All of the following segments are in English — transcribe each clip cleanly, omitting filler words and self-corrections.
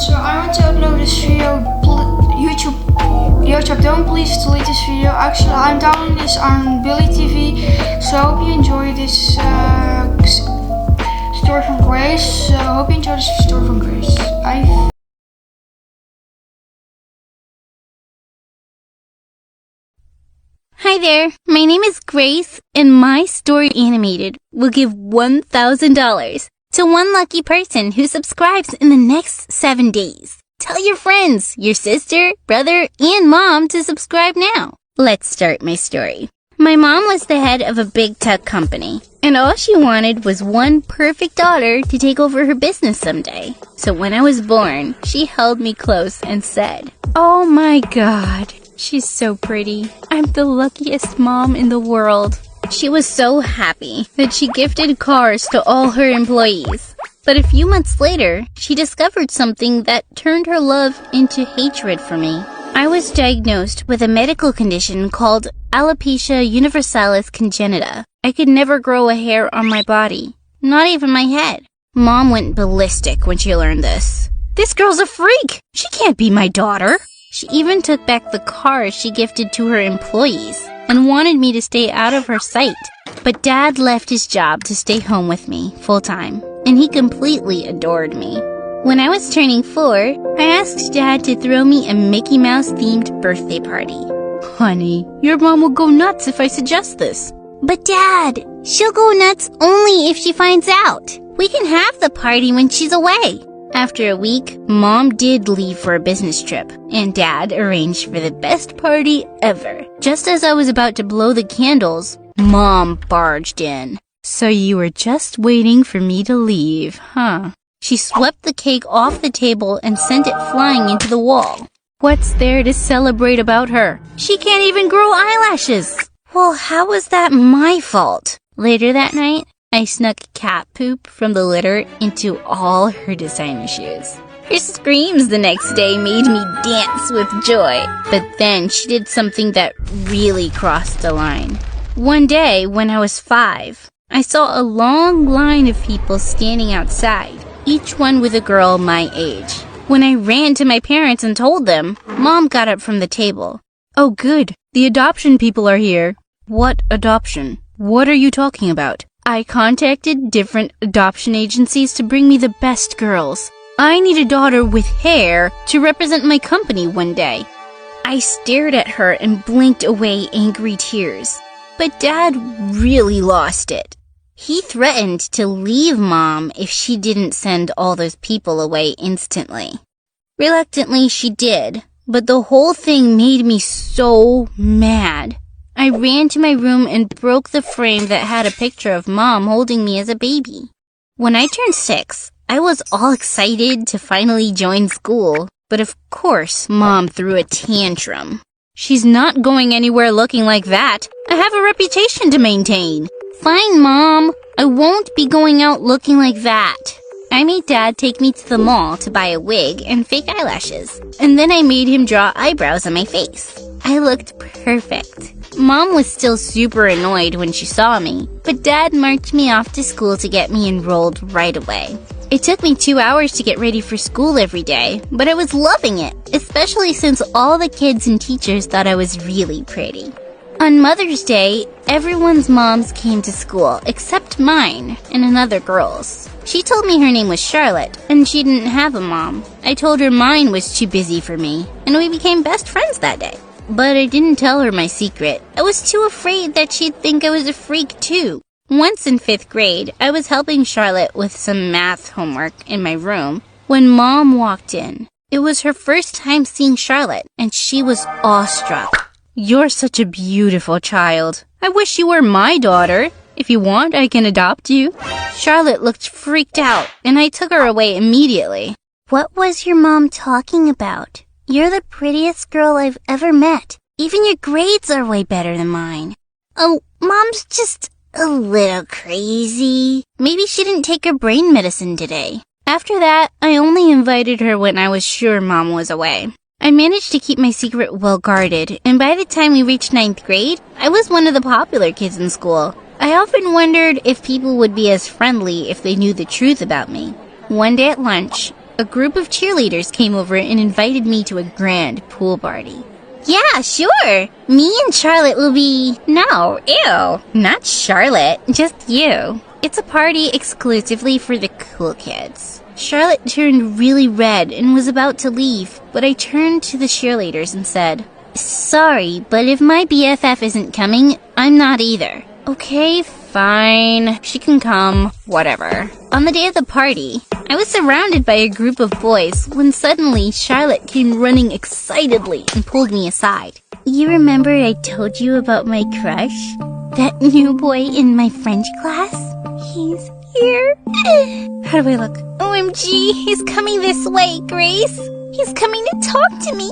So I want to upload this video. YouTube, don't please delete this video. Actually, I'm downloading this on Billy TV. So I hope you enjoy this story from Grace. So I hope you enjoy this story from Grace. Hi there, my name is Grace, and my story animated will give $1,000 to one lucky person who subscribes in the next 7 days. Tell your friends, your sister, brother, and mom to subscribe now. Let's start my story. My mom was the head of a big tech company, and all she wanted was one perfect daughter to take over her business someday. So when I was born, she held me close and said, "Oh my God. She's so pretty. I'm the luckiest mom in the world." She was so happy that she gifted cars to all her employees. But a few months later, she discovered something that turned her love into hatred for me. I was diagnosed with a medical condition called alopecia universalis congenita. I could never grow a hair on my body, not even my head. Mom went ballistic when she learned this. "This girl's a freak. She can't be my daughter." She even took back the cars she gifted to her employees and wanted me to stay out of her sight. But Dad left his job to stay home with me full-time, and he completely adored me. When I was turning 4, I asked Dad to throw me a Mickey Mouse-themed birthday party. "Honey, your mom will go nuts if I suggest this." "But Dad, she'll go nuts only if she finds out. We can have the party when she's away." After a week, Mom did leave for a business trip, and Dad arranged for the best party ever. Just as I was about to blow the candles, Mom barged in. "So you were just waiting for me to leave, huh?" She swept the cake off the table and sent it flying into the wall. "What's there to celebrate about her? She can't even grow eyelashes." "Well, how was that my fault?" Later that night, I snuck cat poop from the litter into all her designer shoes. Her screams the next day made me dance with joy. But then she did something that really crossed the line. One day, when I was 5, I saw a long line of people standing outside, each one with a girl my age. When I ran to my parents and told them, Mom got up from the table. "Oh good, the adoption people are here." "What adoption? What are you talking about?" "I contacted different adoption agencies to bring me the best girls. I need a daughter with hair to represent my company one day." I stared at her and blinked away angry tears. But Dad really lost it. He threatened to leave Mom if she didn't send all those people away instantly. Reluctantly, she did, but the whole thing made me so mad. I ran to my room and broke the frame that had a picture of Mom holding me as a baby. When I turned 6, I was all excited to finally join school, but of course, Mom threw a tantrum. "She's not going anywhere looking like that. I have a reputation to maintain." "Fine, Mom. I won't be going out looking like that." I made Dad take me to the mall to buy a wig and fake eyelashes, and then I made him draw eyebrows on my face. I looked perfect. Mom was still super annoyed when she saw me, but Dad marched me off to school to get me enrolled right away. It took me 2 hours to get ready for school every day, but I was loving it, especially since all the kids and teachers thought I was really pretty. On Mother's Day, everyone's moms came to school except mine and another girl's. She told me her name was Charlotte, and she didn't have a mom. I told her mine was too busy for me, and we became best friends that day. But I didn't tell her my secret. I was too afraid that she'd think I was a freak too. Once in 5th grade, I was helping Charlotte with some math homework in my room when Mom walked in. It was her first time seeing Charlotte, and she was awestruck. "You're such a beautiful child. I wish you were my daughter. If you want, I can adopt you." Charlotte looked freaked out, and I took her away immediately. "What was your mom talking about? You're the prettiest girl I've ever met. Even your grades are way better than mine." "Oh, Mom's just a little crazy. Maybe she didn't take her brain medicine today." After that, I only invited her when I was sure Mom was away. I managed to keep my secret well guarded, and by the time we reached 9th grade, I was one of the popular kids in school. I often wondered if people would be as friendly if they knew the truth about me. One day at lunch, a group of cheerleaders came over and invited me to a grand pool party. Yeah, sure. Me and Charlotte will be... No, ew. Not Charlotte, just you. It's a party exclusively for the cool kids. Charlotte turned really red and was about to leave, but I turned to the cheerleaders and said, Sorry, but if my BFF isn't coming, I'm not either. Okay, fine. She can come. Whatever. On the day of the party, I was surrounded by a group of boys when suddenly Charlotte came running excitedly and pulled me aside. You remember I told you about my crush? That new boy in my French class? He's here. How do I look? OMG, he's coming this way, Grace. He's coming to talk to me.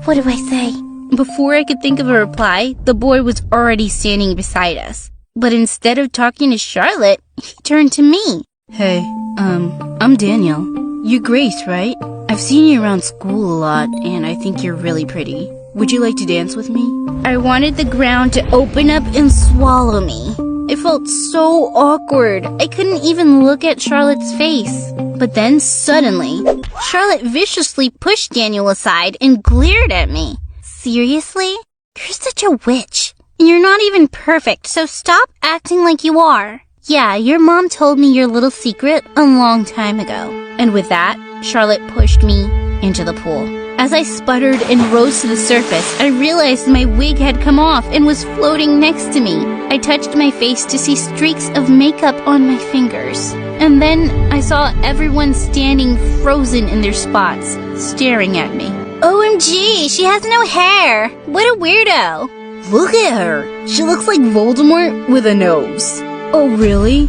What do I say? Before I could think of a reply, the boy was already standing beside us. But instead of talking to Charlotte, he turned to me. Hey, I'm Daniel. You're Grace, right? I've seen you around school a lot, and I think you're really pretty. Would you like to dance with me? I wanted the ground to open up and swallow me. It felt so awkward. I couldn't even look at Charlotte's face. But then suddenly, Charlotte viciously pushed Daniel aside and glared at me. Seriously? You're such a witch. You're not even perfect, so stop acting like you are. Yeah, your mom told me your little secret a long time ago. And with that, Charlotte pushed me into the pool. As I sputtered and rose to the surface, I realized my wig had come off and was floating next to me. I touched my face to see streaks of makeup on my fingers. And then I saw everyone standing frozen in their spots, staring at me. OMG, she has no hair! What a weirdo! Look at her! She looks like Voldemort with a nose. Oh, really?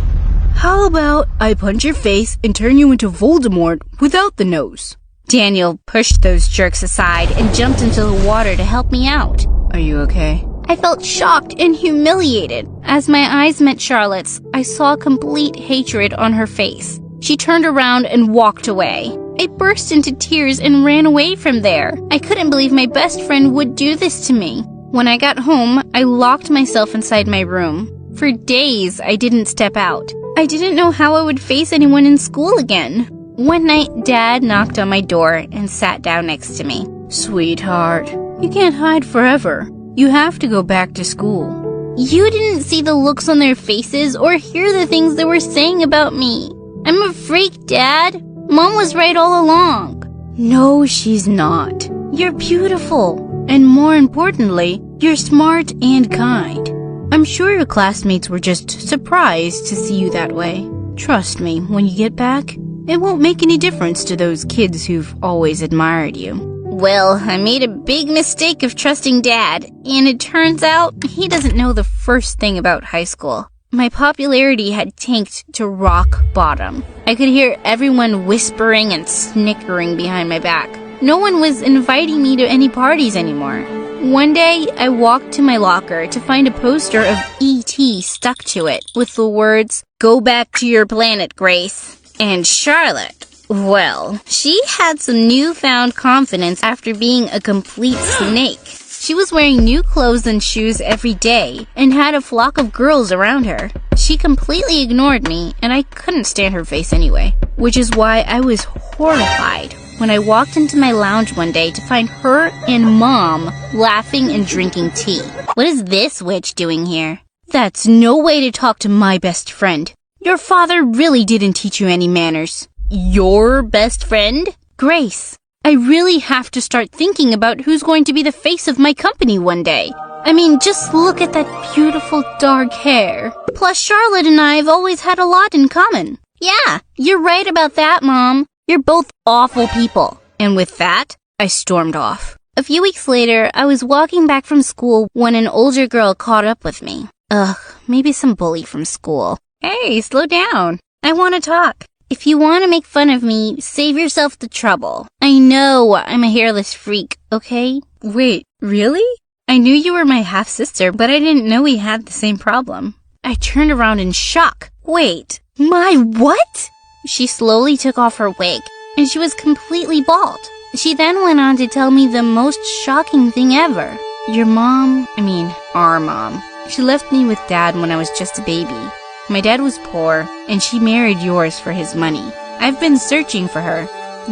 How about I punch your face and turn you into Voldemort without the nose? Daniel pushed those jerks aside and jumped into the water to help me out. Are you okay? I felt shocked and humiliated. As my eyes met Charlotte's, I saw complete hatred on her face. She turned around and walked away. I burst into tears and ran away from there. I couldn't believe my best friend would do this to me. When I got home, I locked myself inside my room. For days, I didn't step out. I didn't know how I would face anyone in school again. One night, Dad knocked on my door and sat down next to me. Sweetheart, you can't hide forever. You have to go back to school. You didn't see the looks on their faces or hear the things they were saying about me. I'm a freak, Dad. Mom was right all along. No, she's not. You're beautiful. And more importantly, you're smart and kind. I'm sure your classmates were just surprised to see you that way. Trust me, when you get back, it won't make any difference to those kids who've always admired you. Well, I made a big mistake of trusting Dad, and it turns out he doesn't know the first thing about high school. My popularity had tanked to rock bottom. I could hear everyone whispering and snickering behind my back. No one was inviting me to any parties anymore. One day, I walked to my locker to find a poster of E.T. stuck to it with the words, "Go back to your planet, Grace." And Charlotte, well, she had some newfound confidence after being a complete snake. She was wearing new clothes and shoes every day and had a flock of girls around her. She completely ignored me, and I couldn't stand her face anyway, which is why I was horrified when I walked into my lounge one day to find her and Mom laughing and drinking tea. What is this witch doing here? That's no way to talk to my best friend. Your father really didn't teach you any manners. Your best friend? Grace, I really have to start thinking about who's going to be the face of my company one day. I mean, just look at that beautiful dark hair. Plus, Charlotte and I have always had a lot in common. Yeah, you're right about that, Mom. You're both awful people. And with that, I stormed off. A few weeks later, I was walking back from school when an older girl caught up with me. Ugh, maybe some bully from school. Hey, slow down. I want to talk. If you want to make fun of me, save yourself the trouble. I know I'm a hairless freak, okay? Wait, really? I knew you were my half-sister, but I didn't know we had the same problem. I turned around in shock. Wait, my what? She slowly took off her wig, and she was completely bald. She then went on to tell me the most shocking thing ever. Our mom. She left me with Dad when I was just a baby. My dad was poor, and she married yours for his money. I've been searching for her,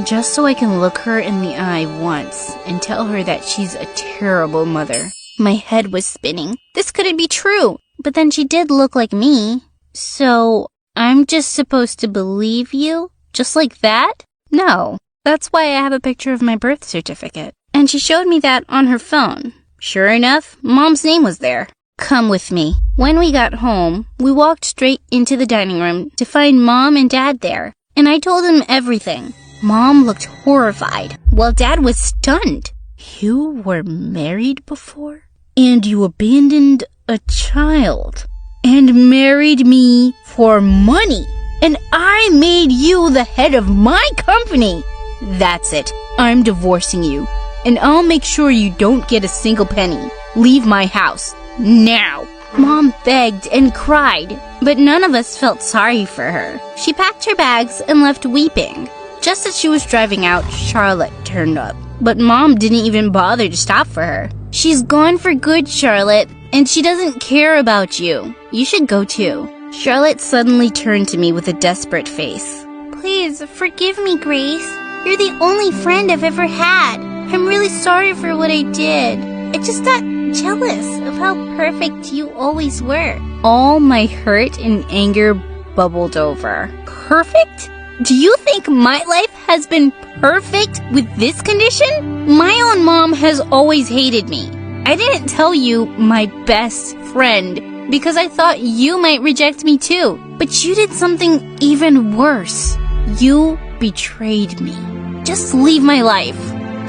just so I can look her in the eye once and tell her that she's a terrible mother. My head was spinning. This couldn't be true. But then she did look like me. So, I'm just supposed to believe you? Just like that? No. That's why I have a picture of my birth certificate. And she showed me that on her phone. Sure enough, Mom's name was there. Come with me. When we got home, we walked straight into the dining room to find Mom and Dad there. And I told them everything. Mom looked horrified, while Dad was stunned. You were married before? And you abandoned a child and married me for money. And I made you the head of my company. That's it. I'm divorcing you. And I'll make sure you don't get a single penny. Leave my house. Now. Mom begged and cried, but none of us felt sorry for her. She packed her bags and left weeping. Just as she was driving out, Charlotte turned up. But Mom didn't even bother to stop for her. She's gone for good, Charlotte, and she doesn't care about you. You should go too. Charlotte suddenly turned to me with a desperate face. Please, forgive me, Grace. You're the only friend I've ever had. I'm really sorry for what I did. I just got jealous of how perfect you always were. All my hurt and anger bubbled over. Perfect? Do you think my life has been perfect with this condition? My own mom has always hated me. I didn't tell you, my best friend, because I thought you might reject me too. But you did something even worse. You betrayed me. Just leave my life.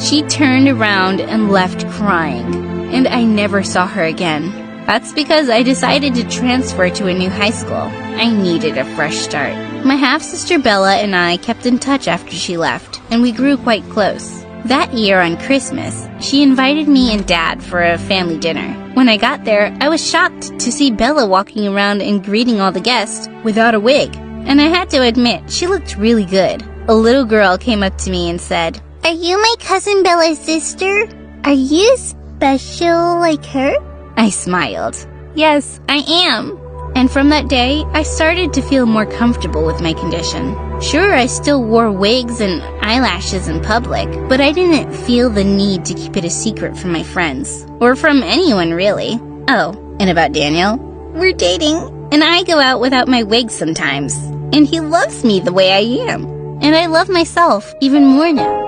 She turned around and left crying, and I never saw her again. That's because I decided to transfer to a new high school. I needed a fresh start. My half-sister Bella and I kept in touch after she left, and we grew quite close. That year on Christmas, she invited me and Dad for a family dinner. When I got there, I was shocked to see Bella walking around and greeting all the guests without a wig. And I had to admit, she looked really good. A little girl came up to me and said, "Are you my cousin Bella's sister? Are you special like her?" I smiled. Yes, I am. And from that day, I started to feel more comfortable with my condition. Sure, I still wore wigs and eyelashes in public, but I didn't feel the need to keep it a secret from my friends. Or from anyone, really. Oh, and about Daniel? We're dating, and I go out without my wig sometimes. And he loves me the way I am. And I love myself even more now.